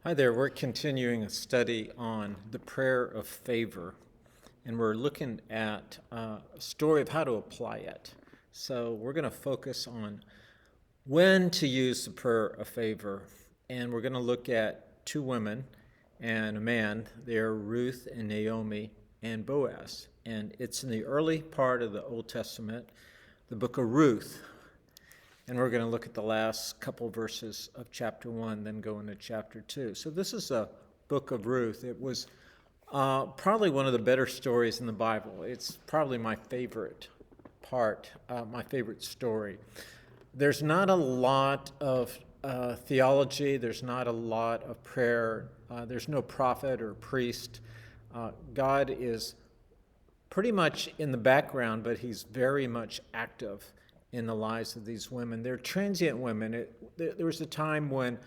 Hi there, we're continuing a study on the prayer of favor, and we're looking at a story of how to apply it. So we're going to focus on when to use the prayer of favor, and we're going to look at two women and a man. They're Ruth and Naomi and Boaz, and it's in the early part of the Old Testament, the book of Ruth. And we're going to look at the last couple verses of chapter 1, then go into chapter 2. So this is a book of Ruth. It was probably one of the better stories in the Bible. It's probably my favorite part, my favorite story. There's not a lot of theology. There's not a lot of prayer. There's no prophet or priest. God is pretty much in the background, but he's very much active in the lives of these women. They're transient women. There was a time when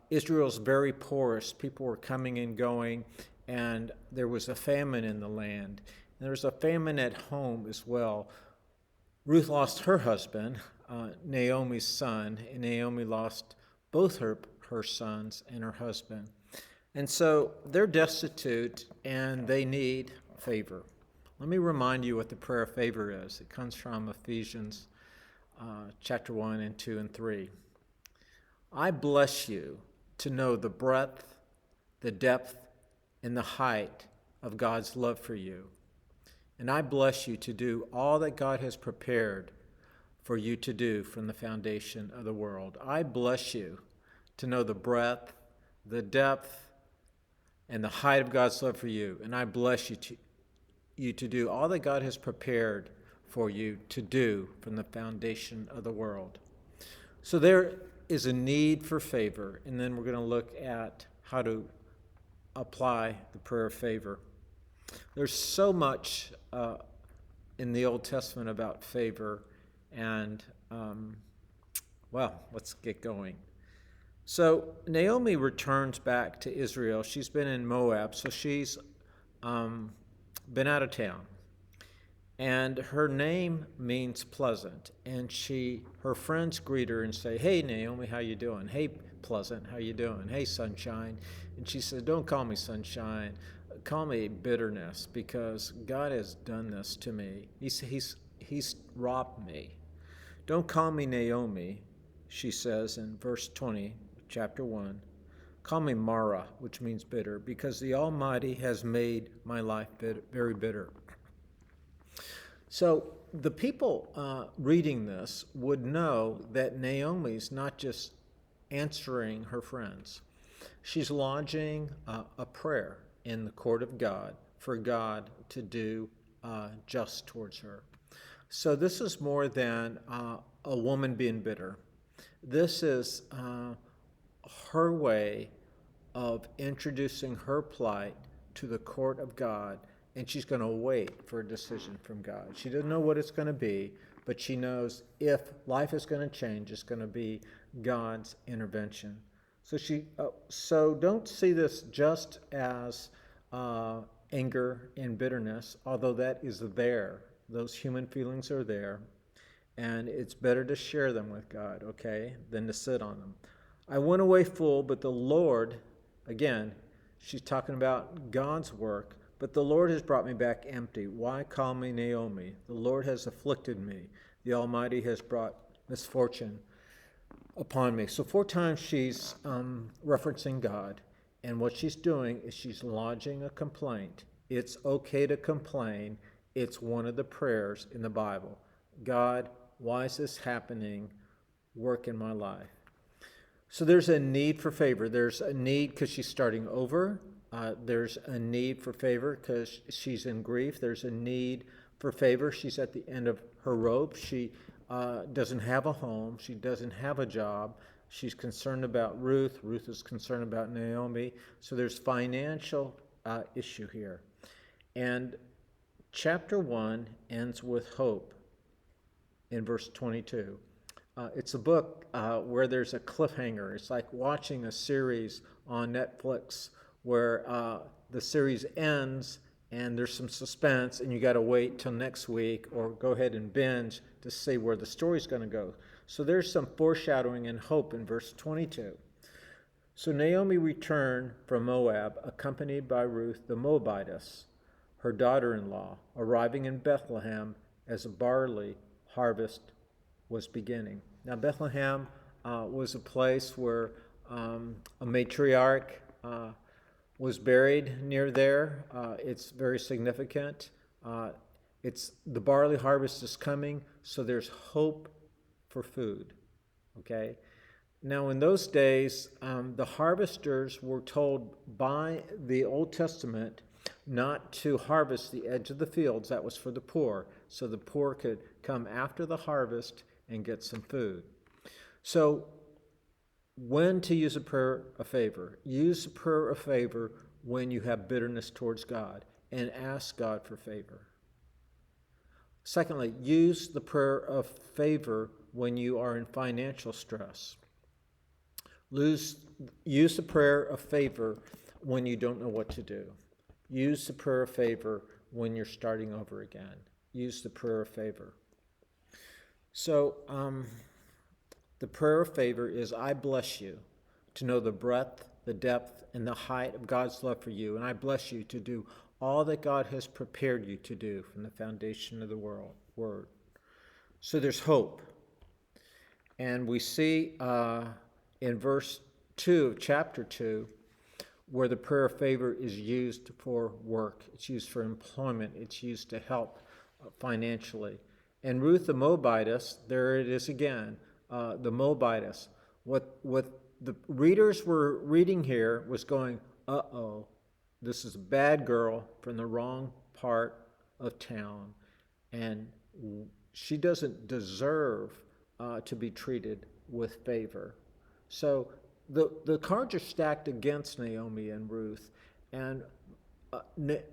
Israel's very poorest. People were coming and going, and there was a famine in the land. And there was a famine at home as well. Ruth lost her husband, Naomi's son, and Naomi lost both her sons and her husband. And so they're destitute, and they need favor. Let me remind you what the prayer of favor is. It comes from Ephesians chapter 1 and 2 and 3. I bless you to know the breadth, the depth, and the height of God's love for you. And I bless you to do all that God has prepared for you to do from the foundation of the world. I bless you to know the breadth, the depth, and the height of God's love for you. And I bless you to do all that God has prepared for you to do from the foundation of the world. So there is a need for favor, and then we're going to look at how to apply the prayer of favor. There's so much in the Old Testament about favor, and let's get going. So Naomi returns back to Israel. She's been in Moab, so she's been out of town, and her name means pleasant, and her friends greet her and say, hey Naomi, how you doing? Hey pleasant, how you doing? Hey sunshine. And she said, don't call me sunshine, call me bitterness, because God has done this to me. He's robbed me. Don't call me Naomi, she says in verse 20 chapter 1. Call me Mara, which means bitter, because the Almighty has made my life very bitter. So the people reading this would know that Naomi's not just answering her friends. She's lodging a prayer in the court of God for God to do just towards her. So this is more than a woman being bitter. This is her way of introducing her plight to the court of God, and she's going to wait for a decision from God. She doesn't know what it's going to be, but she knows if life is going to change, it's going to be God's intervention. So don't see this just as anger and bitterness, although that is there. Those human feelings are there, and it's better to share them with God, okay, than to sit on them. I went away full, but the Lord, again, she's talking about God's work, but the Lord has brought me back empty. Why call me Naomi? The Lord has afflicted me. The Almighty has brought misfortune upon me. So 4 times she's referencing God, and what she's doing is she's lodging a complaint. It's okay to complain. It's one of the prayers in the Bible. God, why is this happening? Work in my life. So there's a need for favor. There's a need because she's starting over. There's a need for favor because she's in grief. There's a need for favor. She's at the end of her rope. She doesn't have a home. She doesn't have a job. She's concerned about Ruth. Ruth is concerned about Naomi. So there's financial issue here. And chapter 1 ends with hope in verse 22. It's a book where there's a cliffhanger. It's like watching a series on Netflix where the series ends and there's some suspense and you got to wait till next week or go ahead and binge to see where the story's going to go. So there's some foreshadowing and hope in verse 22. So Naomi returned from Moab, accompanied by Ruth the Moabitess, her daughter-in-law, arriving in Bethlehem as a barley harvest was beginning. Now, Bethlehem was a place where a matriarch was buried near there. It's very significant. It's the barley harvest is coming, so there's hope for food. Okay. Now, in those days, the harvesters were told by the Old Testament not to harvest the edge of the fields. That was for the poor, so the poor could come after the harvest and get some food. So, when to use a prayer of favor? Use a prayer of favor when you have bitterness towards God and ask God for favor. Secondly, use the prayer of favor when you are in financial stress. Use the prayer of favor when you don't know what to do. Use the prayer of favor when you're starting over again. Use the prayer of favor. So, the prayer of favor is, I bless you to know the breadth, the depth, and the height of God's love for you. And I bless you to do all that God has prepared you to do from the foundation of the word. So there's hope. And we see in verse 2 of chapter 2, where the prayer of favor is used for work. It's used for employment. It's used to help financially. And Ruth the Moabitess, there it is again, the Moabitess. What the readers were reading here was going, uh-oh, this is a bad girl from the wrong part of town, and she doesn't deserve to be treated with favor. So the cards are stacked against Naomi and Ruth, and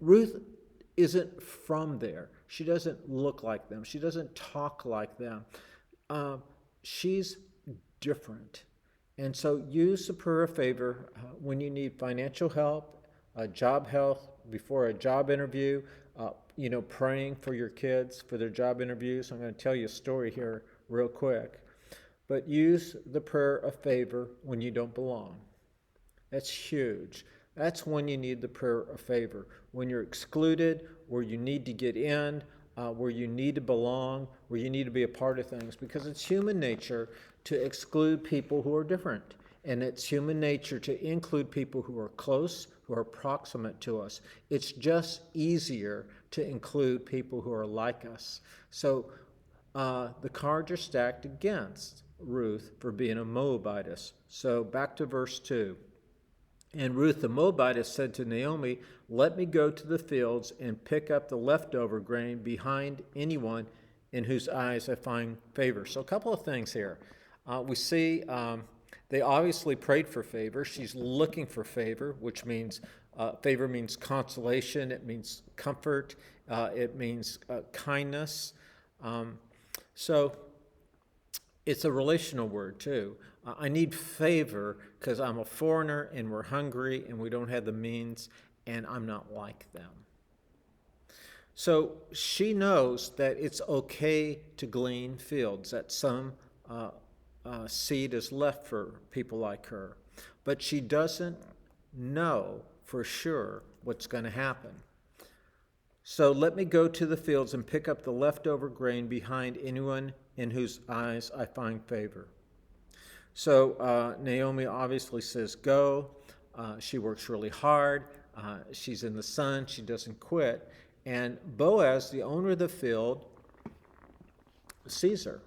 Ruth isn't from there. She doesn't look like them. She doesn't talk like them. She's different. And so use the prayer of favor when you need financial help, job help, before a job interview, praying for your kids for their job interviews. I'm going to tell you a story here real quick. But use the prayer of favor when you don't belong. That's huge. That's when you need the prayer of favor. When you're excluded, where you need to get in, where you need to belong, where you need to be a part of things. Because it's human nature to exclude people who are different. And it's human nature to include people who are close, who are proximate to us. It's just easier to include people who are like us. So the cards are stacked against Ruth for being a Moabitess. So back to verse 2. And Ruth the Moabitess said to Naomi, let me go to the fields and pick up the leftover grain behind anyone in whose eyes I find favor. So a couple of things here. We see they obviously prayed for favor. She's looking for favor, which means favor means consolation. It means comfort. It means kindness. So it's a relational word too. I need favor because I'm a foreigner and we're hungry and we don't have the means and I'm not like them. So she knows that it's okay to glean fields, that some seed is left for people like her. But she doesn't know for sure what's going to happen. So let me go to the fields and pick up the leftover grain behind anyone in whose eyes I find favor. So Naomi obviously says go. She works really hard. She's in the sun. She doesn't quit. And Boaz, the owner of the field, sees her.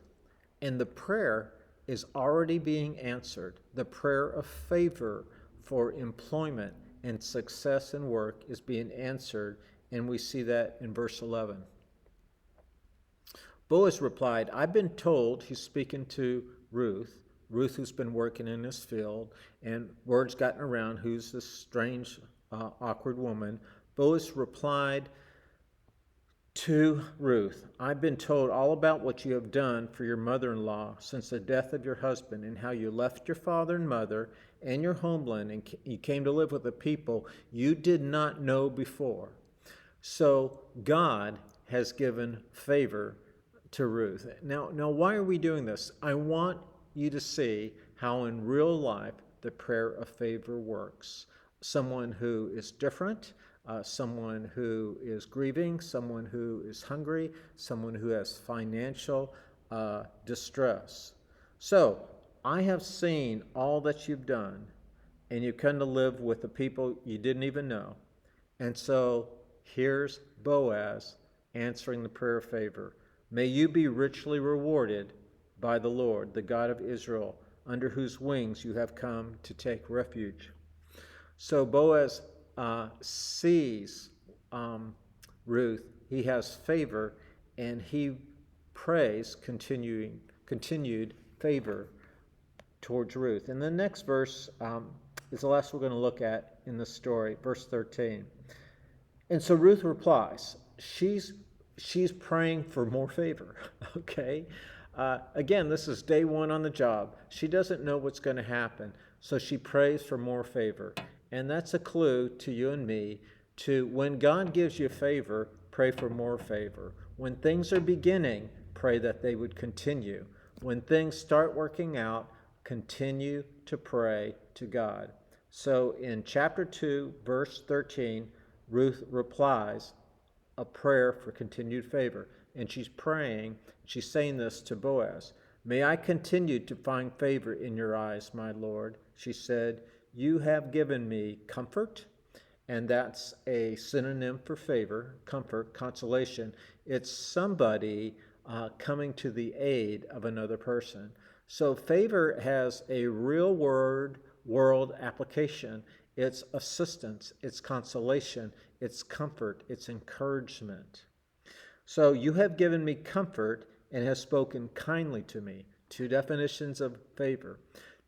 And the prayer is already being answered. The prayer of favor for employment and success in work is being answered. And we see that in verse 11. Boaz replied, I've been told, he's speaking to Ruth who's been working in this field, and word's gotten around who's this strange, awkward woman. Boaz replied to Ruth, I've been told all about what you have done for your mother-in-law since the death of your husband, and how you left your father and mother and your homeland, and you came to live with a people you did not know before. So God has given favor to Ruth. Now, why are we doing this? I want you to see how in real life the prayer of favor works. Someone who is different, someone who is grieving, someone who is hungry, someone who has financial distress. So, I have seen all that you've done, and you come to live with the people you didn't even know. And so, here's Boaz answering the prayer of favor. May you be richly rewarded by the Lord, the God of Israel, under whose wings you have come to take refuge. So Boaz sees Ruth. He has favor, and he prays continued favor towards Ruth. And the next verse is the last we're going to look at in the story, verse 13. And so Ruth replies. She's praying for more favor, okay? Again, this is day one on the job. She doesn't know what's going to happen, so she prays for more favor. And that's a clue to you and me to when God gives you favor, pray for more favor. When things are beginning, pray that they would continue. When things start working out, continue to pray to God. So in chapter 2, verse 13, Ruth replies a prayer for continued favor. And she's praying, she's saying this to Boaz. May I continue to find favor in your eyes, my Lord. She said, you have given me comfort, and that's a synonym for favor, comfort, consolation. It's somebody coming to the aid of another person. So favor has a real world application. It's assistance, it's consolation, it's comfort, it's encouragement. So you have given me comfort and have spoken kindly to me. Two definitions of favor.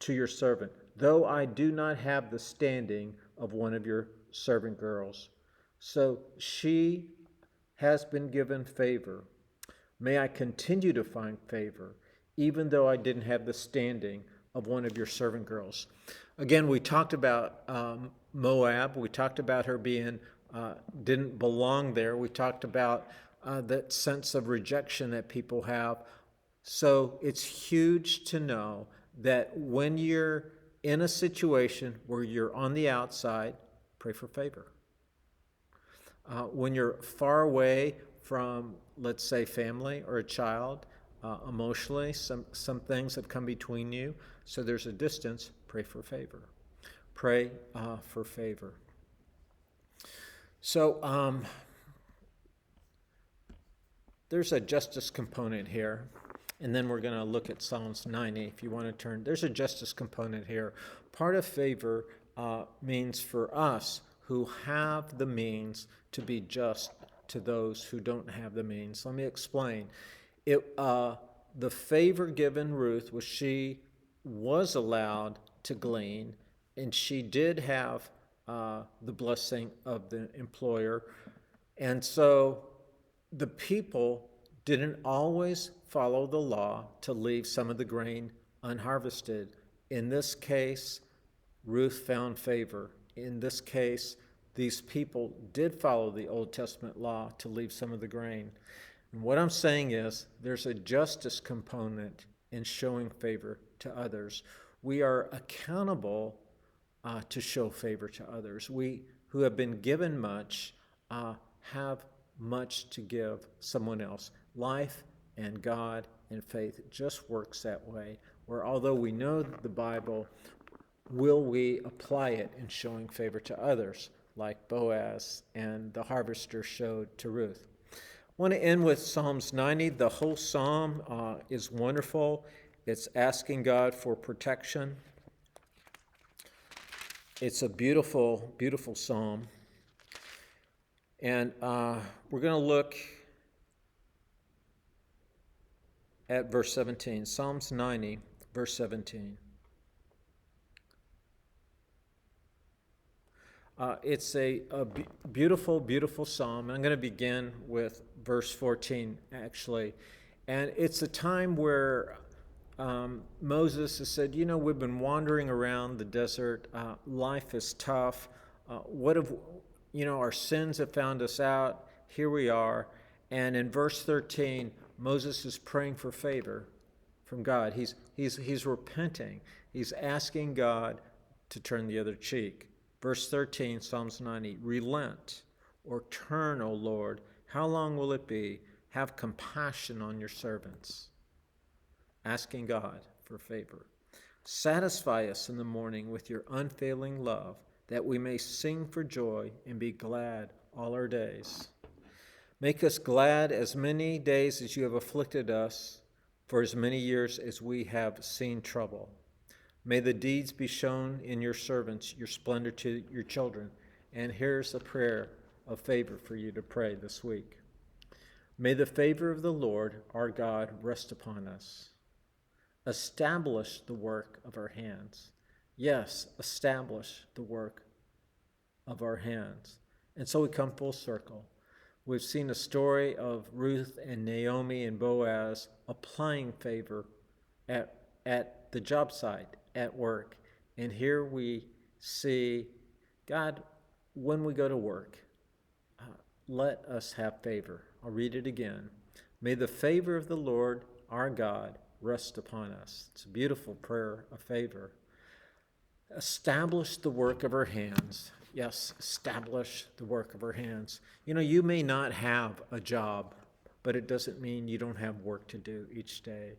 To your servant, though I do not have the standing of one of your servant girls. So she has been given favor. May I continue to find favor, even though I didn't have the standing of one of your servant girls. Again, we talked about Moab. We talked about her being didn't belong there. We talked about that sense of rejection that people have. So it's huge to know that when you're in a situation where you're on the outside, pray for favor. When you're far away from, let's say, family or a child, emotionally, some things have come between you, so there's a distance, pray for favor. Pray for favor. So there's a justice component here. And then we're going to look at Psalms 90 if you want to turn. There's a justice component here. Part of favor means for us who have the means to be just to those who don't have the means. Let me explain. The favor given Ruth was she was allowed to glean, and she did have the blessing of the employer. And so the people didn't always follow the law to leave some of the grain unharvested. In this case, Ruth found favor. In this case, these people did follow the Old Testament law to leave some of the grain. And what I'm saying is there's a justice component in showing favor to others. We are accountable to show favor to others. We who have been given much have much to give someone else. Life and God and faith just works that way, where although we know the Bible, will we apply it in showing favor to others, like Boaz and the harvester showed to Ruth? I want to end with Psalms 90. The whole psalm is wonderful. It's asking God for protection. It's a beautiful, beautiful psalm. And we're going to look at verse 17, Psalms 90, verse 17. It's a beautiful, beautiful psalm. I'm going to begin with verse 14, actually. And it's a time where Moses has said, we've been wandering around the desert. Life is tough. Our sins have found us out. Here we are. And in verse 13, Moses is praying for favor from God. He's repenting. He's asking God to turn the other cheek. Verse 13, Psalms 90, relent or turn, O Lord. How long will it be? Have compassion on your servants. Asking God for favor. Satisfy us in the morning with your unfailing love, that we may sing for joy and be glad all our days. Make us glad as many days as you have afflicted us, for as many years as we have seen trouble. May the deeds be shown in your servants, your splendor to your children. And here's a prayer of favor for you to pray this week. May the favor of the Lord our God rest upon us. Establish the work of our hands. Yes, establish the work of our hands. And so we come full circle. We've seen a story of Ruth and Naomi and Boaz applying favor at the job site, at work. And here we see, God, when we go to work, let us have favor. I'll read it again. May the favor of the Lord our God rest upon us. It's a beautiful prayer of favor. Establish the work of our hands. Yes, establish the work of our hands. You know, you may not have a job, but it doesn't mean you don't have work to do each day.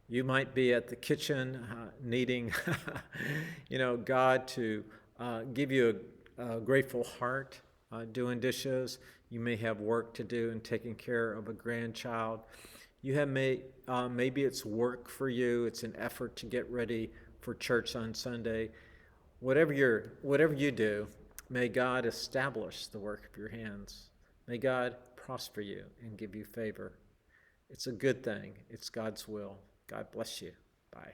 You might be at the kitchen needing, God to give you a grateful heart doing dishes. You may have work to do in taking care of a grandchild. You have maybe it's work for you. It's an effort to get ready for church on Sunday. Whatever you do, may God establish the work of your hands. May God prosper you and give you favor. It's a good thing. It's God's will. God bless you. Bye.